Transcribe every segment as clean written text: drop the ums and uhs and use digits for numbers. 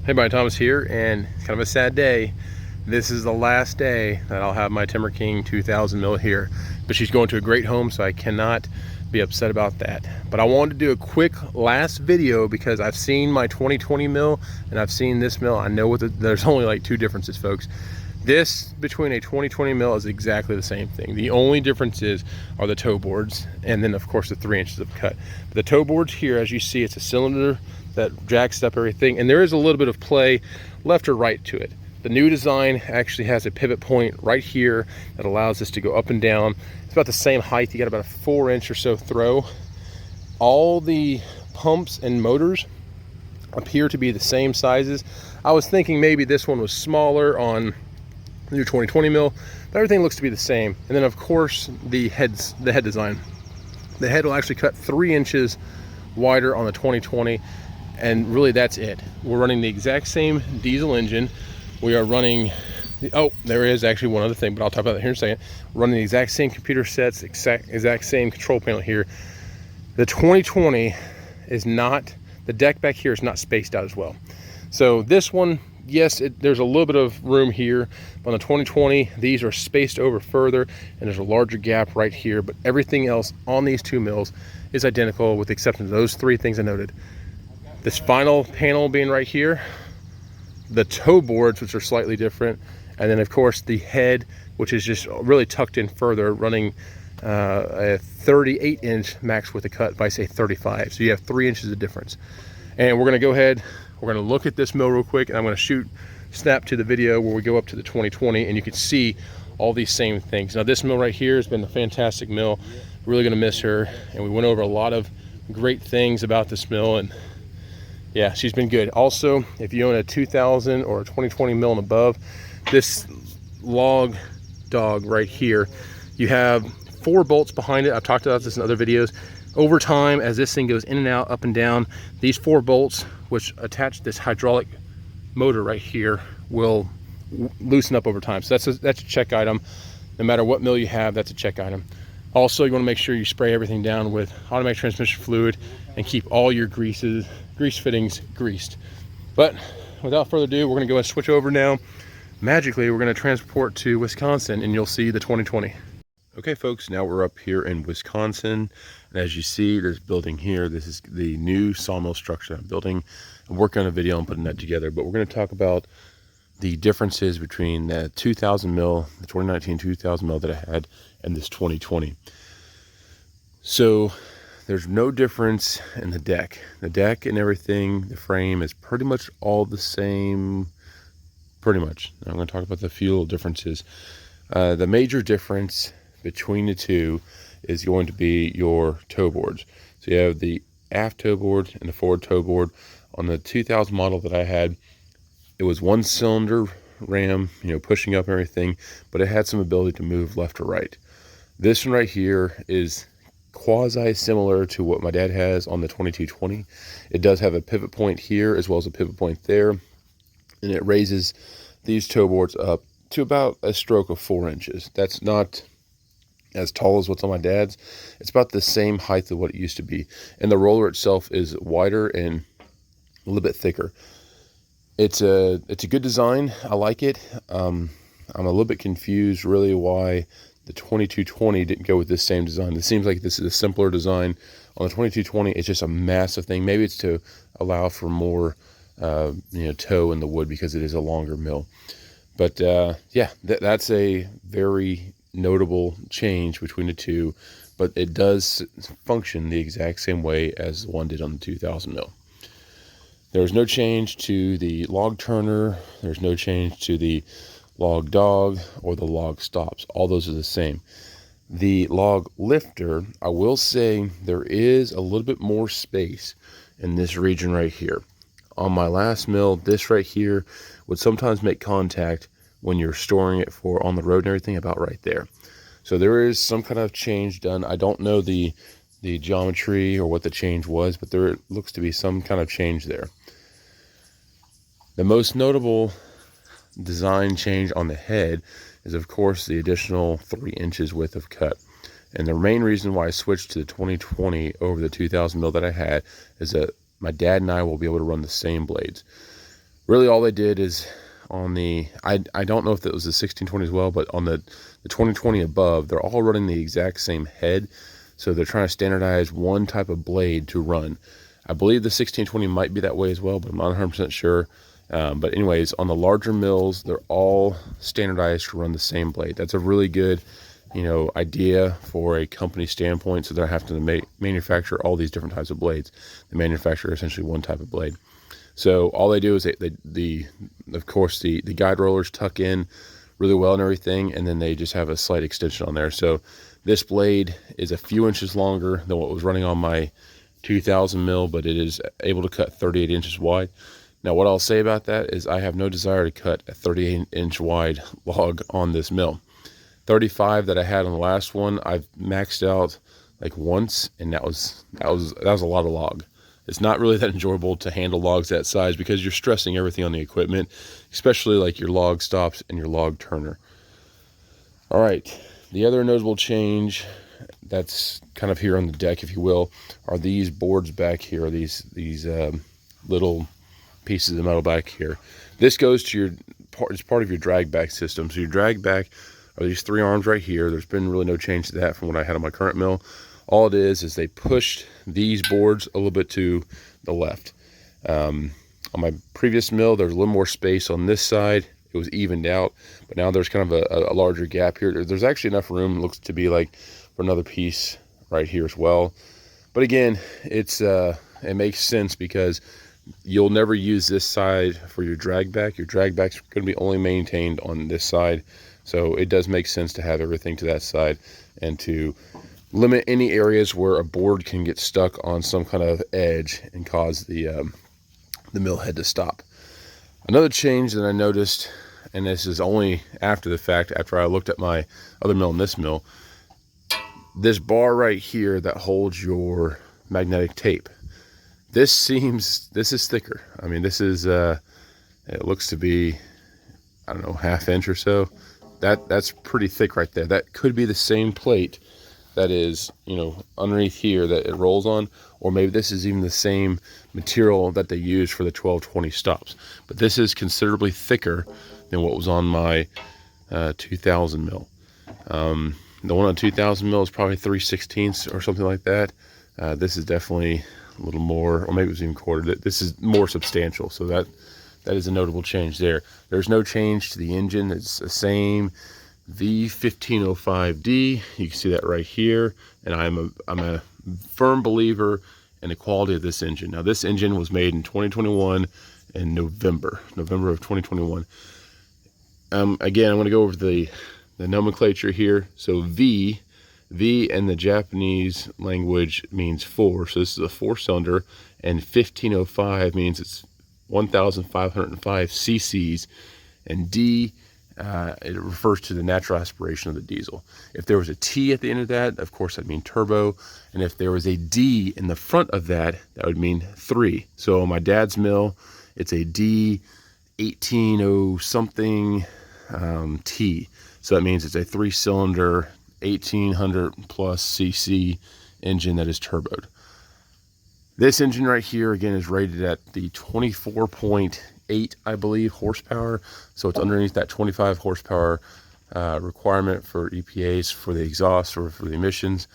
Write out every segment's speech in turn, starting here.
Hey, Brian Thomas here, and it's kind of a sad day. This is the last day that I'll have my Timberking 2000 mil here, but she's going to a great home, so I cannot be upset about that. But I wanted to do a quick last video because I've seen my 2020 mil and I've seen this mil. I know there's only like two differences, folks. This between a 2020 mil is exactly the same thing. The only differences are the toe boards, and then of course the 3 inches of cut. But the toe boards here, as you see, it's a cylinder that jacks up everything, and there is a little bit of play left or right to it. The new design actually has a pivot point right here that allows this to go up and down. It's about the same height. You got about a 4-inch or so throw. All the pumps and motors appear to be the same sizes. I was thinking maybe this one was smaller on the new 2020 mil, but everything looks to be the same. And then of course the head design. The head will actually cut 3 inches wider on the 2020, and really that's it. We're running the exact same diesel engine. We are running there is actually one other thing, but I'll talk about that here in a second. We're running the exact same computer sets, exact same control panel here. The 2020 is not, the deck back here is not spaced out as well. So this one, yes, there's a little bit of room here. But on the 2020, these are spaced over further, and there's a larger gap right here. But everything else on these two mills is identical, with the exception of those three things I noted. This final panel being right here, the toe boards, which are slightly different, and then of course the head, which is just really tucked in further, running a 38-inch max with a cut by say 35. So you have 3 inches of difference. And we're going to go ahead, we're going to look at this mill real quick, and I'm going to snap to the video where we go up to the 2020, and you can see all these same things. Now this mill right here has been a fantastic mill. Really going to miss her, and we went over a lot of great things about this mill, and yeah, she's been good. Also, if you own a 2000 or a 2020 mil and above, this log dog right here, you have 4 bolts behind it. I've talked about this in other videos. Over time, as this thing goes in and out, up and down, these 4 bolts, which attach this hydraulic motor right here, will loosen up over time. So that's a check item. No matter what mill you have, that's a check item. Also, you want to make sure you spray everything down with automatic transmission fluid and keep all your grease fittings greased. But without further ado, we're going to go and switch over now. Magically, we're going to transport to Wisconsin, and you'll see the 2020. Okay, folks, now we're up here in Wisconsin, and as you see, this building here, this is the new sawmill structure I'm building. I'm working on a video and putting that together, but we're going to talk about the differences between the 2000 mil, the 2019 2000 mil that I had, and this 2020. So there's no difference in the deck. The deck and everything, the frame is pretty much all the same, pretty much. I'm going to talk about the few little differences. The major difference between the two is going to be your toe boards. So you have the aft toe board and the forward toe board. On the 2000 model that I had, it was 1 cylinder ram, pushing up everything, but it had some ability to move left or right. This one right here is quasi similar to what my dad has on the 2220. It does have a pivot point here as well as a pivot point there, and it raises these toe boards up to about a stroke of 4 inches. That's not as tall as what's on my dad's. It's about the same height of what it used to be, and the roller itself is wider and a little bit thicker. It's a good design. I like it. I'm a little bit confused really why the 2220 didn't go with this same design. It seems like this is a simpler design. On the 2220, it's just a massive thing. Maybe it's to allow for more toe in the wood because it is a longer mill. But yeah, that's a very notable change between the two, but it does function the exact same way as the one did on the 2000 mil. There's no change to the log turner. There's no change to the log dog or the log stops. All those are the same. The log lifter, I will say there is a little bit more space in this region right here. On my last mill, this right here would sometimes make contact when you're storing it for on the road and everything, about right there. So there is some kind of change done. I don't know the geometry or what the change was, but there looks to be some kind of change there. The most notable design change on the head is of course the additional 3 inches width of cut. And the main reason why I switched to the 2020 over the 2000 mil that I had is that my dad and I will be able to run the same blades. Really all they did is on the, I don't know if it was the 1620 as well, but on the 2020 above, they're all running the exact same head. So they're trying to standardize one type of blade to run. I believe the 1620 might be that way as well, but I'm not 100% sure. But anyways, on the larger mills, they're all standardized to run the same blade. That's a really good, idea for a company standpoint. So they're having to manufacture all these different types of blades. They manufacture essentially one type of blade. So all they do is of course the guide rollers tuck in really well and everything, and then they just have a slight extension on there. So this blade is a few inches longer than what was running on my 2000 mil, but it is able to cut 38 inches wide. Now what I'll say about that is I have no desire to cut a 38-inch wide log on this mill. 35 that I had on the last one, I've maxed out like once, and that was a lot of log. It's not really that enjoyable to handle logs that size because you're stressing everything on the equipment, especially like your log stops and your log turner. All right, the other notable change that's kind of here on the deck, if you will, are these boards back here, these little pieces of metal back here. This goes to it's part of your drag back system. So your drag back are these three arms right here. There's been really no change to that from what I had on my current mill. All it is they pushed these boards a little bit to the left. On my previous mill, there's a little more space on this side. It was evened out, but now there's kind of a larger gap here. There's actually enough room, looks to be like, for another piece right here as well. But again, it makes sense because you'll never use this side for your drag back. Your drag back's going to be only maintained on this side. So it does make sense to have everything to that side and to limit any areas where a board can get stuck on some kind of edge and cause the mill head to stop. Another change that I noticed, and this is only after the fact, after I looked at my other mill and this mill, this bar right here that holds your magnetic tape. This is thicker. I mean, this is, it looks to be, I don't know, ½ inch or so. That's pretty thick right there. That could be the same plate that is, underneath here that it rolls on, or maybe this is even the same material that they use for the 1220 stops. But this is considerably thicker than what was on my 2000 mil. The one on 2000 mil is probably 3/16 or something like that. This is definitely a little more, or maybe it was even quarter. This is more substantial, so that is a notable change there. There's no change to the engine. It's the same V1505D. You can see that right here, and I'm a firm believer in the quality of this engine. Now this engine was made in 2021 in November of 2021. Again, I'm going to go over the nomenclature here. So V in the Japanese language means 4, so this is a 4-cylinder, and 1505 means it's 1,505 cc's, and D, it refers to the natural aspiration of the diesel. If there was a T at the end of that, of course that'd mean turbo, and if there was a D in the front of that, that would mean 3. So on my dad's mill, it's a D 1800 something T, so that means it's a 3-cylinder 1800 plus cc engine that is turboed. This engine right here, again, is rated at the 24.8, I believe, horsepower. So it's underneath that 25 horsepower requirement for EPAs for the exhaust or for the emissions.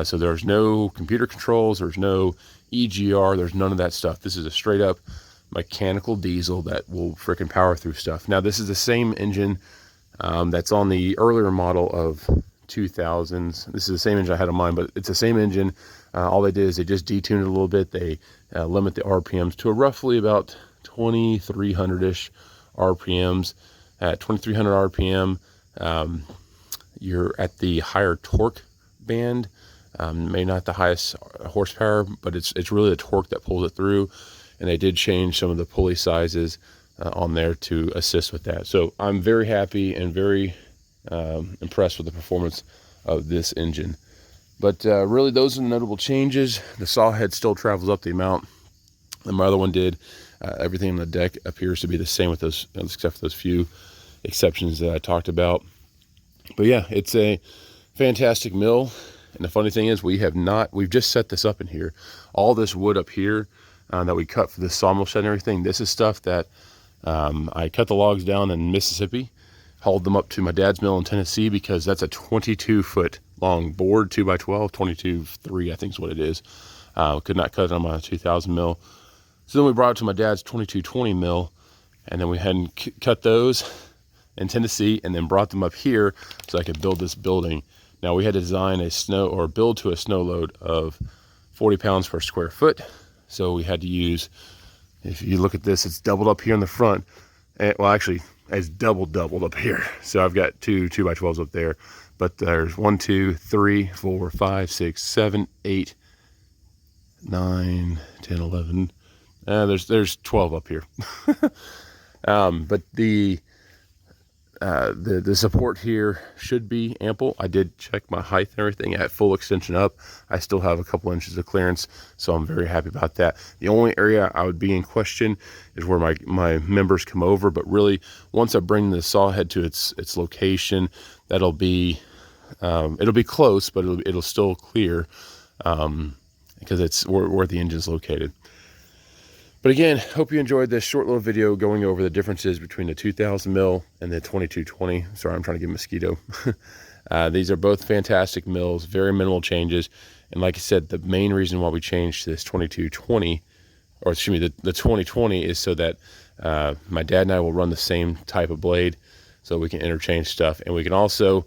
So there's no computer controls, there's no EGR, there's none of that stuff. This is a straight up mechanical diesel that will frickin' power through stuff. Now this is the same engine that's on the earlier model of 2000s. This is the same engine I had on mine, but it's the same engine. All they did is they just detuned it a little bit. They limit the RPMs to roughly about 2300-ish RPMs. At 2300 RPM, you're at the higher torque band. Maybe not the highest horsepower, but it's really the torque that pulls it through. And they did change some of the pulley sizes on there to assist with that. So I'm very happy and very impressed with the performance of this engine. But really, those are the notable changes. The saw head still travels up the amount that my other one did. Everything on the deck appears to be the same with those, except for those few exceptions that I talked about. But yeah, it's a fantastic mill. And the funny thing is, we've just set this up in here. All this wood up here that we cut for the sawmill shed and everything, this is stuff that I cut the logs down in Mississippi, hauled them up to my dad's mill in Tennessee because that's a 22-foot long board, 2x12, 22.3 I think is what it is. Could not cut it on my 2000 mil. So then we brought it to my dad's 2220 mill, and then we had cut those in Tennessee and then brought them up here so I could build this building. Now we had to design a build to a snow load of 40 pounds per square foot. So we had to use, if you look at this, it's doubled up here in the front. Well, actually, it's doubled up here. So I've got two 2x12s up there, but there's 1, 2, 3, 4, 5, 6, 7, 8, 9, 10, 11. There's 12 up here. But the support here should be ample. I did check my height and everything at full extension up. I still have a couple inches of clearance, so I'm very happy about that. The only area I would be in question is where my members come over, but really once I bring the saw head to its location, that'll be it'll be close, but it'll still clear because it's where the engine's located. But again, hope you enjoyed this short little video going over the differences between the 2000 mil and the 2220. Sorry, I'm trying to get a mosquito. These are both fantastic mills, very minimal changes. And like I said, the main reason why we changed to this 2220, or excuse me, the 2020 is so that my dad and I will run the same type of blade so we can interchange stuff. And we can also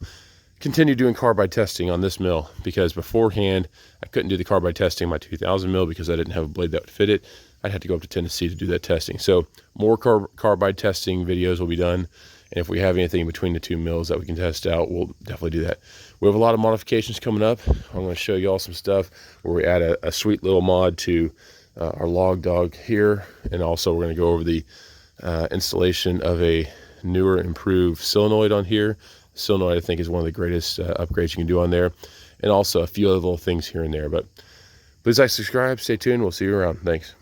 continue doing carbide testing on this mill, because beforehand I couldn't do the carbide testing on my 2000 mil because I didn't have a blade that would fit it. I'd have to go up to Tennessee to do that testing. So more carbide testing videos will be done. And if we have anything between the two mills that we can test out, we'll definitely do that. We have a lot of modifications coming up. I'm going to show you all some stuff where we add a sweet little mod to our log dog here. And also we're going to go over the installation of a newer, improved solenoid on here. Solenoid, I think, is one of the greatest upgrades you can do on there. And also a few other little things here and there. But please like, subscribe, stay tuned. We'll see you around. Thanks.